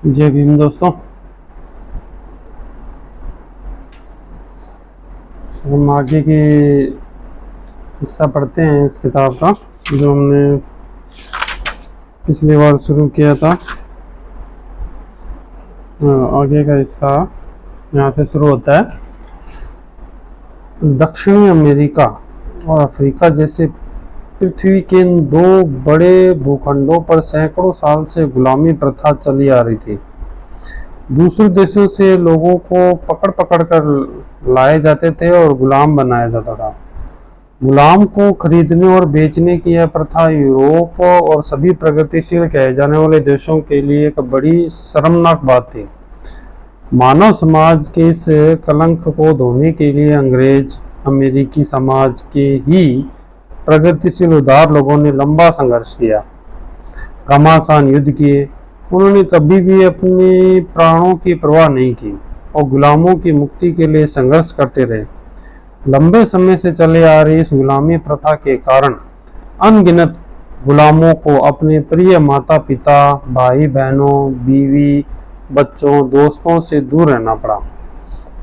जय भीम दोस्तों। हम आगे की हिस्सा पढ़ते हैं इस किताब का जो हमने पिछली बार शुरू किया था। आगे का हिस्सा यहाँ से शुरू होता है। दक्षिणी अमेरिका और अफ्रीका जैसे पृथ्वी के इन दो बड़े भूखंडों पर सैकड़ों साल से गुलामी प्रथा चली आ रही थी। दूसरे देशों से लोगों को पकड़ पकड़ कर लाए जाते थे और गुलाम बनाया जाता था। गुलाम को खरीदने और बेचने की यह प्रथा यूरोप और सभी प्रगतिशील कहे जाने वाले देशों के लिए एक बड़ी शर्मनाक बात थी। मानव समाज के इस कलंक को धोने के लिए अंग्रेज अमेरिकी समाज के ही प्रगतिशील उदार लोगों ने लंबा संघर्ष किया, घमासान युद्ध किए। उन्होंने कभी भी अपने प्राणों की परवाह नहीं की और गुलामों की मुक्ति के लिए संघर्ष करते रहे। लंबे समय से चले आ रही इस गुलामी प्रथा के कारण अनगिनत गुलामों को अपने प्रिय माता पिता, भाई बहनों, बीवी, बच्चों, दोस्तों से दूर रहना पड़ा।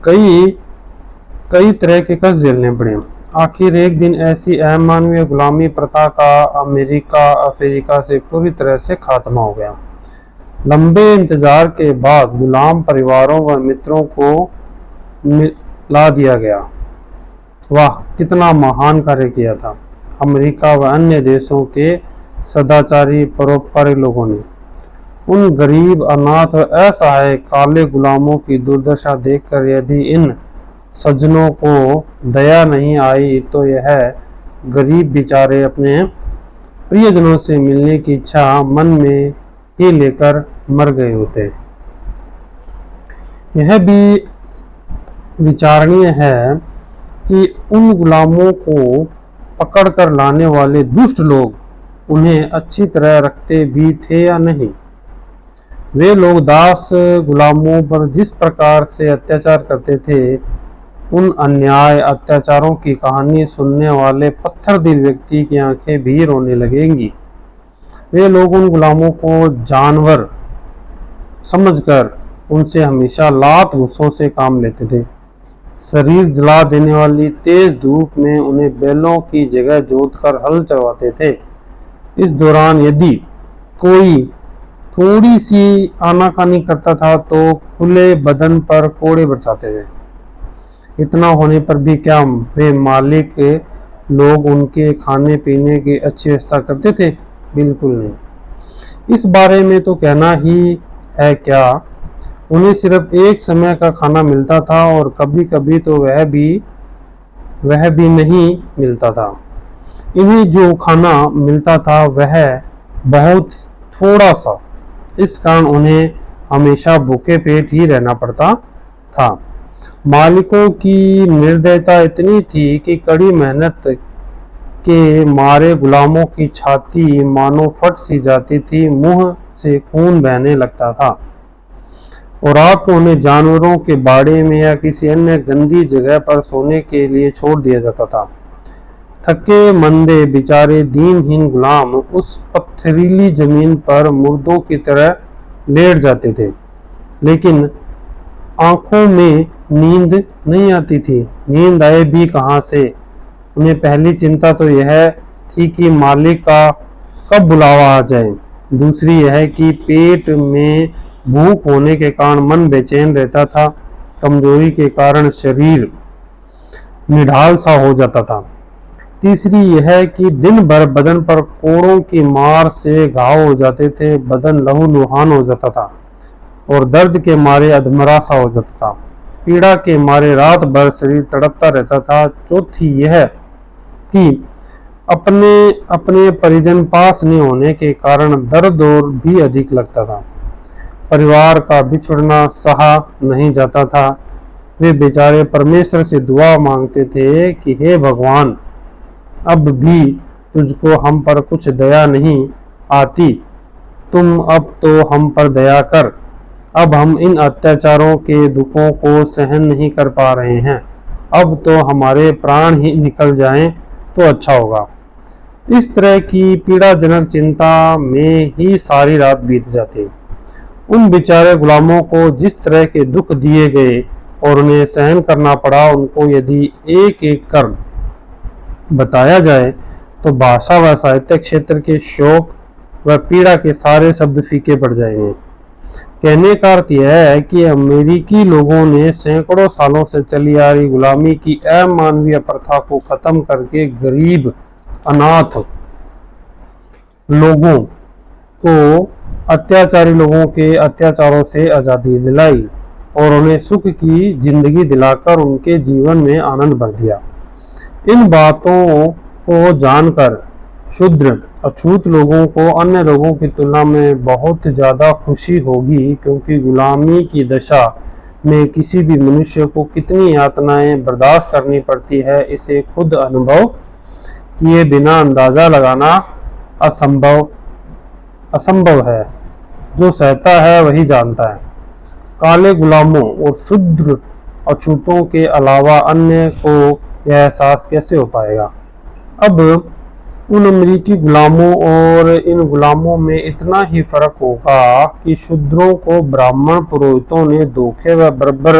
कई तरह के कष्ट झेलने पड़े। आखिर एक दिन ऐसी अमानवीय गुलामी प्रथा का अमेरिका अफ्रीका से पूरी तरह से खात्मा हो गया। लंबे इंतजार के बाद गुलाम परिवारों व मित्रों को मिला दिया गया। वाह, कितना महान कार्य किया था अमेरिका व अन्य देशों के सदाचारी परोपकारी लोगों ने। उन गरीब, अनाथ और असहाय काले गुलामों की दुर्दशा देखकर यदि इन सज्जनों को दया नहीं आई तो यह गरीब बेचारे अपने प्रियजनों से मिलने की इच्छा मन में ही लेकर मर गए होते। यह भी विचारणीय है कि उन गुलामों को पकड़ कर लाने वाले दुष्ट लोग उन्हें अच्छी तरह रखते भी थे या नहीं। वे लोग दास गुलामों पर जिस प्रकार से अत्याचार करते थे, उन अन्याय अत्याचारों की कहानी सुनने वाले पत्थर दिल व्यक्ति की आंखें भी रोने लगेंगी। वे लोग उन गुलामों को जानवर समझकर उनसे हमेशा लात घूंसों से काम लेते थे। शरीर जला देने वाली तेज धूप में उन्हें बैलों की जगह जोतकर हल चलवाते थे। इस दौरान यदि कोई थोड़ी सी आनाकानी करता था तो खुले बदन पर कोड़े बरसाते थे। इतना होने पर भी क्या वे मालिक लोग उनके खाने पीने की अच्छी व्यवस्था करते थे? बिल्कुल नहीं। इस बारे में तो कहना ही है क्या। उन्हें सिर्फ एक समय का खाना मिलता था और कभी कभी तो वह भी नहीं मिलता था। इन्हें जो खाना मिलता था वह बहुत थोड़ा सा, इस कारण उन्हें हमेशा भूखे पेट ही रहना पड़ता था। मालिकों की निर्दयता इतनी थी कि कड़ी मेहनत के मारे गुलामों की छाती मानो फट सी जाती थी, मुंह से खून बहने लगता था और रात को उन्हें जानवरों के बाड़े में या किसी अन्य गंदी जगह पर सोने के लिए छोड़ दिया जाता था। थके मंदे बेचारे दीनहीन गुलाम उस पथरीली जमीन पर मुर्दों की तरह लेट जाते थे, लेकिन आंखों में नींद नहीं आती थी। नींद आए भी कहां से। उन्हें पहली चिंता तो यह थी कि मालिक का कब बुलावा आ जाए। दूसरी यह कि पेट में भूख होने के कारण मन बेचैन रहता था। कमजोरी के कारण शरीर निढाल सा हो जाता था। तीसरी यह कि दिन भर बदन पर कोड़ों की मार से घाव हो जाते थे, बदन लहूलुहान हो जाता था और दर्द के मारे अधमरा सा हो जाता था। पीड़ा के मारे रात भर शरीर तड़पता रहता था। चौथी यह कि अपने परिजन पास नहीं होने के कारण दर्द और भी अधिक लगता था। परिवार का बिछुड़ना सहा नहीं जाता था। वे बेचारे परमेश्वर से दुआ मांगते थे कि हे भगवान, अब भी तुझको हम पर कुछ दया नहीं आती, तुम अब तो हम पर दया कर। अब हम इन अत्याचारों के दुखों को सहन नहीं कर पा रहे हैं। अब तो हमारे प्राण ही निकल जाएं तो अच्छा होगा। इस तरह की पीड़ाजनक चिंता में ही सारी रात बीत जाती। उन बेचारे गुलामों को जिस तरह के दुख दिए गए और उन्हें सहन करना पड़ा, उनको यदि एक एक कर बताया जाए तो भाषा व साहित्य क्षेत्र के शोक व पीड़ा के सारे शब्द फीके पड़ जाएंगे। कहने का अर्थ यह है कि अमेरिकी लोगों ने सैकड़ों सालों से चली आ रही गुलामी की अमानवीय प्रथा को खत्म करके गरीब अनाथ लोगों को अत्याचारी लोगों के अत्याचारों से आजादी दिलाई और उन्हें सुख की जिंदगी दिलाकर उनके जीवन में आनंद भर दिया। इन बातों को जानकर शूद्र अछूत लोगों को अन्य लोगों की तुलना में बहुत ज्यादा खुशी होगी, क्योंकि गुलामी की दशा में किसी भी मनुष्य को कितनी यातनाएं बर्दाश्त करनी पड़ती है, इसे खुद अनुभव किए बिना अंदाजा लगाना असंभव है। जो सहता है वही जानता है। काले गुलामों और शूद्र अछूतों के अलावा अन्य को यह एहसास कैसे हो पाएगा। अब उन अमेरिकी गुलामों और इन गुलामों में इतना ही फर्क होगा कि शूद्रों को ब्राह्मण पुरोहितों ने धोखे व बर्बर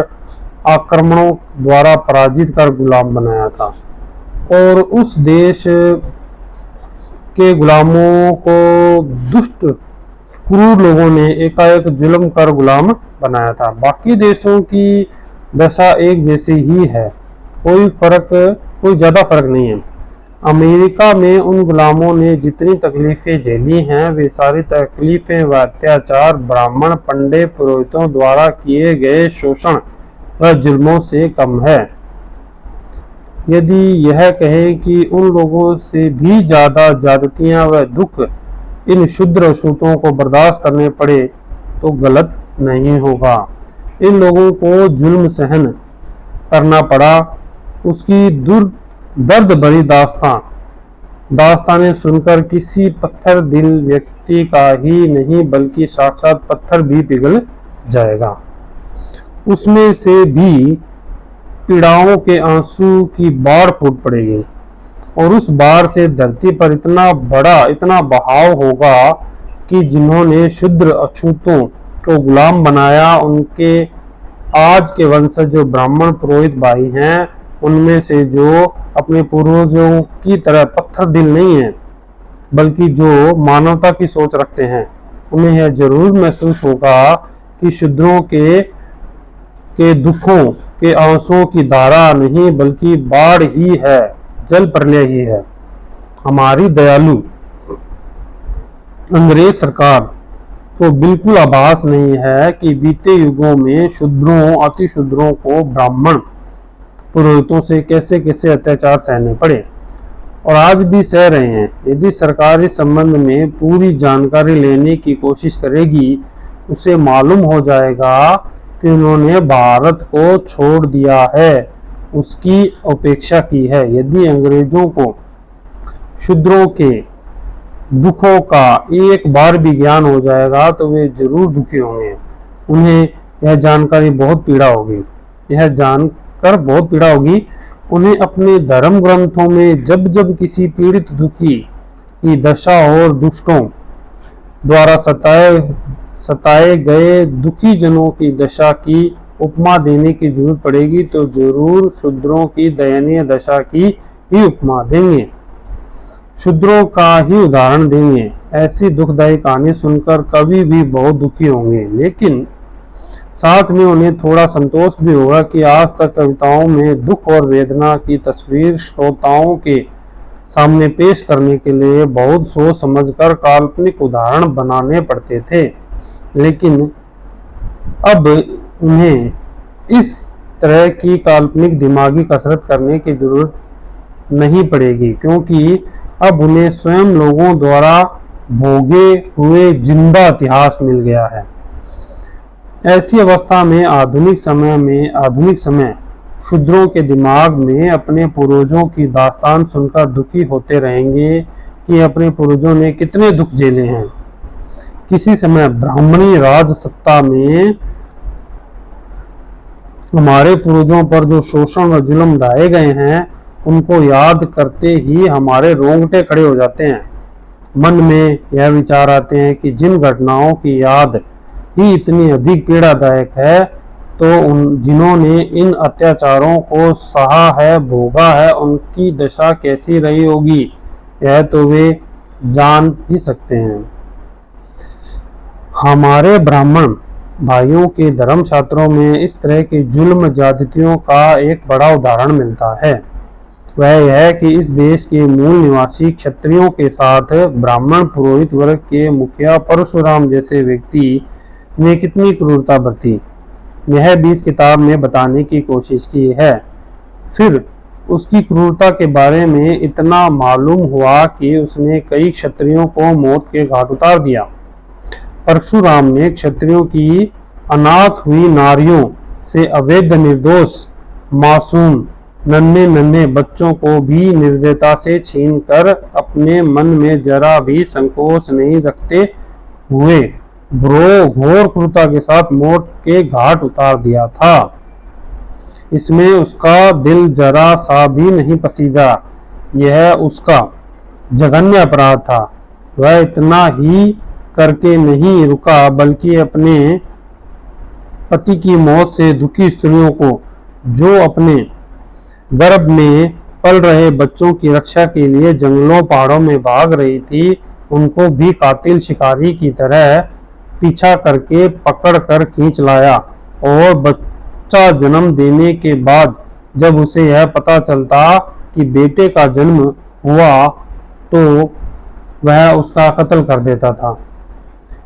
आक्रमणों द्वारा पराजित कर गुलाम बनाया था और उस देश के गुलामों को दुष्ट क्रूर लोगों ने एकाएक जुल्म कर गुलाम बनाया था। बाकी देशों की दशा एक जैसी ही है, कोई ज्यादा फर्क नहीं है। अमेरिका में उन गुलामों ने जितनी तकलीफें झेली हैं, वे सारी तकलीफें व अत्याचार ब्राह्मण पंडे पुरोहितों द्वारा किए गए शोषण व जुल्मों से कम है। यदि यह कहे कि उन लोगों से भी ज्यादा ज्यादतियां व दुख इन शूद्र अछूतों को बर्दाश्त करने पड़े तो गलत नहीं होगा। इन लोगों को जुल्म सहन करना पड़ा, उसकी दर्द भरी दास्तानें सुनकर किसी पत्थर दिल व्यक्ति का ही नहीं बल्कि साक्षात पत्थर भी पिघल जाएगा। उसमें से भी पीड़ाओं के आंसू की बाढ़ फूट पड़ेगी और उस बाढ़ से धरती पर इतना बहाव होगा कि जिन्होंने शूद्र अछूतों को गुलाम बनाया, उनके आज के वंशज जो ब्राह्मण पुरोहित भाई हैं, उनमें से जो अपने पूर्वजों की तरह पत्थर दिल नहीं है बल्कि जो मानवता की सोच रखते हैं, उन्हें यह जरूर महसूस होगा कि शूद्रों के दुखों के आंसुओं की धारा नहीं बल्कि बाढ़ ही है, जल प्रलय ही है। हमारी दयालु अंग्रेज सरकार को बिल्कुल आभास नहीं है कि बीते युगों में शूद्रों अति शूद्रों को ब्राह्मण पुरोहितों से कैसे कैसे अत्याचार सहने पड़े और आज भी सह रहे हैं। यदि सरकार इस संबंध में पूरी जानकारी लेने की कोशिश करेगी, उसे मालूम हो जाएगा कि उन्होंने भारत को छोड़ दिया है, उसकी उपेक्षा की है। यदि अंग्रेजों को शूद्रों के दुखों का एक बार भी ज्ञान हो जाएगा तो वे जरूर दुखी होंगे। उन्हें यह जानकर बहुत पीड़ा होगी। उन्हें अपने धर्म ग्रंथों में जब जब किसी पीड़ित दुखी की दशा और दुष्टों द्वारा सताए गए दुखी जनों की दशा की उपमा देने की जरूरत पड़ेगी तो जरूर शूद्रों की दयनीय दशा की ही उपमा देंगे, शूद्रों का ही उदाहरण देंगे। ऐसी दुखदायी कहानी सुनकर कवि भी बहुत दुखी होंगे, लेकिन साथ में उन्हें थोड़ा संतोष भी होगा कि आज तक कविताओं में दुख और वेदना की तस्वीर श्रोताओं के सामने पेश करने के लिए बहुत सोच समझकर काल्पनिक उदाहरण बनाने पड़ते थे, लेकिन अब उन्हें इस तरह की काल्पनिक दिमागी कसरत करने की जरूरत नहीं पड़ेगी, क्योंकि अब उन्हें स्वयं लोगों द्वारा भोगे हुए जिंदा इतिहास मिल गया है। ऐसी अवस्था में आधुनिक समय शूद्रों के दिमाग में अपने पूर्वजों की दास्तान सुनकर दुखी होते रहेंगे कि अपने पूर्वजों ने कितने दुख झेले हैं। किसी समय ब्राह्मणी राज सत्ता में हमारे पूर्वजों पर जो शोषण और जुल्म ढाए गए हैं, उनको याद करते ही हमारे रोंगटे खड़े हो जाते हैं। मन में यह विचार आते हैं कि जिन घटनाओं की याद ही इतनी अधिक पीड़ादायक है, तो जिन्होंने इन अत्याचारों को सहा है, भोगा है, उनकी दशा कैसी रही होगी, यह तो वे जान ही सकते हैं। हमारे ब्राह्मण भाइयों के धर्मशास्त्रों में इस तरह की जुल्म ज्यादतियों का एक बड़ा उदाहरण मिलता है। वह यह है कि इस देश के मूल निवासी क्षत्रियों के साथ ब्राह्मण पुरोहित वर्ग के मुखिया परशुराम जैसे व्यक्ति ने कितनी क्रूरता बरती, यह भी इस किताब में बताने की कोशिश की है। फिर उसकी क्रूरता के बारे में इतना मालूम हुआ कि उसने कई क्षत्रियों को मौत के घाट उतार दिया। परशुराम ने क्षत्रियों की अनाथ हुई नारियों से अवैध निर्दोष मासूम नन्हे नन्हे बच्चों को भी निर्दयता से छीनकर अपने मन में जरा भी संकोच नहीं रखते हुए घोर क्रूरता के साथ मौत के घाट उतार दिया था। इसमें उसका दिल जरा सा भी नहीं पसीजा। यह उसका जघन्य अपराध था। वह इतना ही करके नहीं रुका, बल्कि अपने पति की मौत से दुखी स्त्रियों को, जो अपने गर्भ में पल रहे बच्चों की रक्षा के लिए जंगलों पहाड़ों में भाग रही थी, उनको भी कातिल शिकारी की तरह पीछा करके पकड़ कर खींच लाया। और बच्चा जन्म देने के बाद जब उसे यह पता चलता कि बेटे का जन्म हुआ, तो वह उसका कत्ल कर देता था।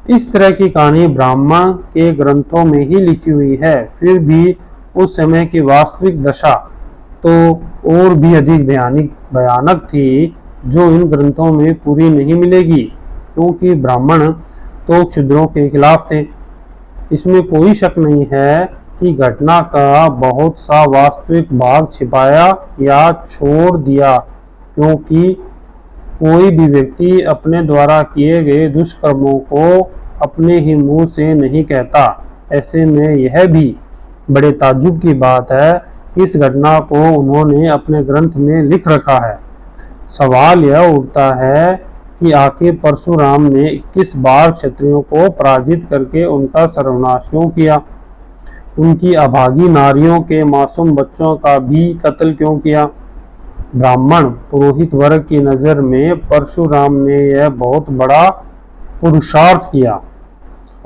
इस तरह की कहानी ब्राह्मण के ग्रंथों में ही लिखी हुई है। फिर भी उस समय की वास्तविक दशा तो और भी अधिक भयानक थी, जो इन ग्रंथों में पूरी नहीं मिलेगी, क्योंकि ब्राह्मण तो क्षुद्रों के खिलाफ थे। इसमें कोई शक नहीं है कि घटना का बहुत सा वास्तविक भाग छिपाया या छोड़ दिया, क्योंकि कोई भी व्यक्ति अपने द्वारा किए गए दुष्कर्मों को अपने ही मुंह से नहीं कहता। ऐसे में यह भी बड़े ताज्जुब की बात है कि इस घटना को उन्होंने अपने ग्रंथ में लिख रखा है। सवाल यह उठता है कि आखिर परशुराम ने 21 बार क्षत्रियों को पराजित करके उनका सर्वनाश क्यों किया? उनकी अभागी नारियों के मासूम बच्चों का भी कत्ल क्यों किया? ब्राह्मण पुरोहित वर्ग की नजर में परशुराम ने यह बहुत बड़ा पुरुषार्थ किया,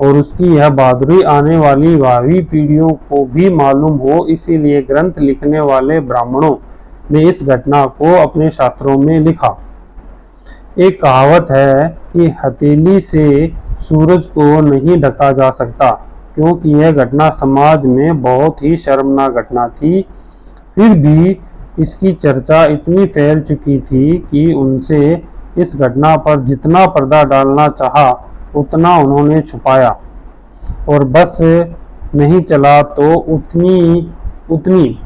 और उसकी यह बहादुरी आने वाली भावी पीढ़ियों को भी मालूम हो, इसीलिए ग्रंथ लिखने वाले ब्राह्मणों ने इस घटना को अपने शास्त्रों में लिखा। एक कहावत है कि हथेली से सूरज को नहीं ढका जा सकता, क्योंकि यह घटना समाज में बहुत ही शर्मनाक घटना थी। फिर भी इसकी चर्चा इतनी फैल चुकी थी कि उनसे इस घटना पर जितना पर्दा डालना चाहा, उतना उन्होंने छुपाया, और बस नहीं चला तो उतनी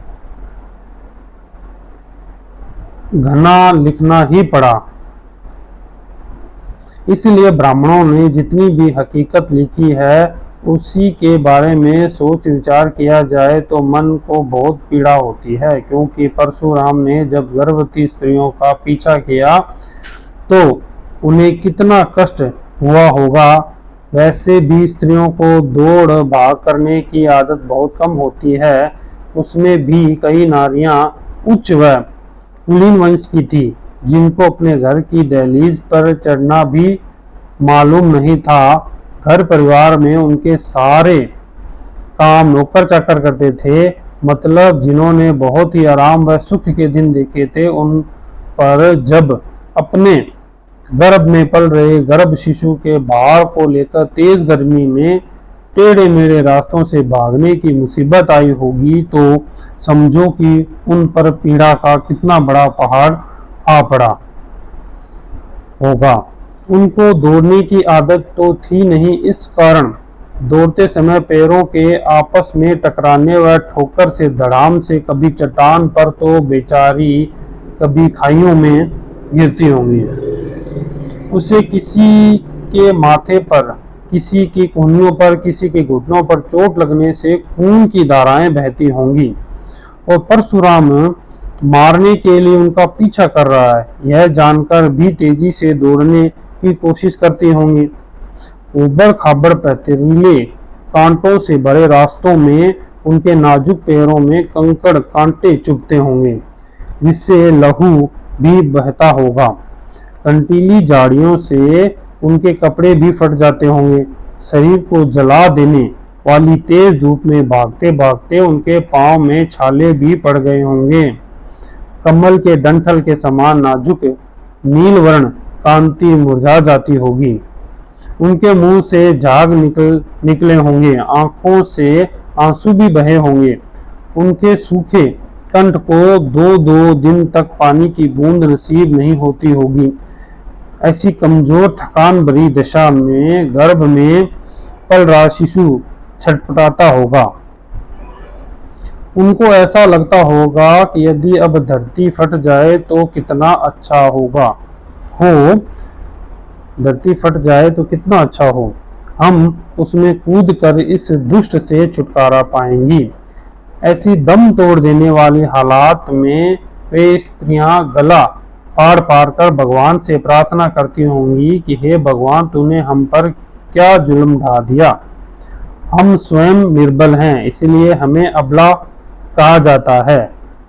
घना लिखना ही पड़ा। इसलिए ब्राह्मणों ने जितनी भी हकीकत लिखी है, उसी के बारे में सोच विचार किया जाए तो मन को बहुत पीड़ा होती है, क्योंकि परशुराम ने जब गर्भवती स्त्रियों का पीछा किया तो उन्हें कितना कष्ट हुआ होगा। वैसे भी स्त्रियों को दौड़ भाग करने की आदत बहुत कम होती है। उसमें भी कई नारियां उच्च व कुलीन वंश की थी, जिनको अपने घर की दहलीज पर चढ़ना भी मालूम नहीं था। घर परिवार में उनके सारे काम नौकर चाकर करते थे, मतलब जिन्होंने बहुत ही आराम व सुख के दिन देखे थे, उन पर जब अपने गर्भ में पल रहे गर्भ शिशु के भार को लेकर तेज गर्मी में टेढ़े मेढ़े रास्तों से भागने की मुसीबत आई होगी, तो समझो कि उन पर पीड़ा का कितना बड़ा पहाड़ आ पड़ा होगा। उनको दौड़ने की आदत तो थी नहीं, इस कारण दौड़ते समय पैरों के आपस में टकराने व ठोकर से धड़ाम से कभी चट्टान पर तो बेचारी कभी खाइयों में गिरती होंगी। उसे किसी के माथे पर, किसी की कूहनियों पर, किसी के घुटनों पर चोट लगने से खून की धाराएं बहती होंगी, और परशुराम मारने के लिए उनका पीछा कर रहा है, यह जानकर भी तेजी से दौड़ने की कोशिश करती होंगी। ऊबड़ खाबड़ पथरीले कांटों से भरे रास्तों में उनके नाजुक पैरों में कंकड़ कांटे चुभते होंगे, जिससे लहू भी बहता होगा। कंटीली झाड़ियों से उनके कपड़े भी फट जाते होंगे। शरीर को जला देने वाली तेज धूप में भागते भागते उनके पांव में छाले भी पड़ गए होंगे। कमल के डंठल के समान नाजुक नील वर्ण कांति मुरझा जाती होगी। उनके मुंह से झाग निकले होंगे, आंखों से आंसू भी बहे होंगे। उनके सूखे कंठ को दो दो दिन तक पानी की बूंद नसीब नहीं होती होगी। ऐसी कमजोर थकान भरी दशा में गर्भ में पल रहा शिशु छटपटाता होगा। उनको ऐसा लगता होगा कि यदि अब धरती फट जाए तो कितना अच्छा होगा धरती फट जाए तो कितना अच्छा हो, हम उसमें कूद कर इस दुष्ट से छुटकारा पाएंगी। ऐसी दम तोड़ देने वाली हालात में वे स्त्रियां गला फाड़ फाड़ कर भगवान से प्रार्थना करती होंगी कि हे भगवान, तूने हम पर क्या जुल्म ढा दिया। हम स्वयं निर्बल हैं, इसलिए हमें अबला कहा जाता है।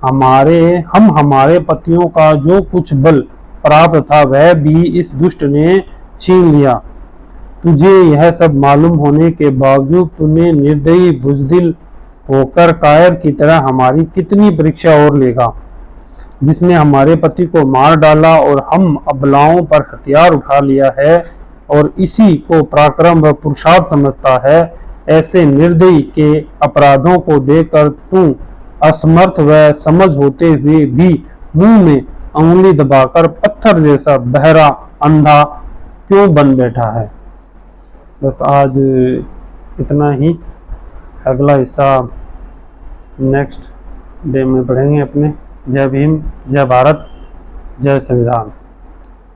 हमारे पतियों का जो कुछ बल प्राप्त था वह भी इस दुष्ट ने छीन लिया। तुझे यह सब मालूम होने के बावजूद तूने निर्दयी बुजदिल होकर कायर की तरह हमारी कितनी परीक्षा और लेगा, जिसने हमारे पति को मार डाला और हम अबलाओं पर हथियार उठा लिया है और इसी को पराक्रम व पुरुषार्थ समझता है। ऐसे निर्दयी के अपराधों को देखकर तू असमर्थ व समझ होते हुए भी मुंह में अंगुली दबाकर पत्थर जैसा बहरा अंधा क्यों बन बैठा है। बस आज इतना ही। अगला हिस्सा नेक्स्ट डे में पढ़ेंगे अपने। जय भीम, जय भारत, जय संविधान।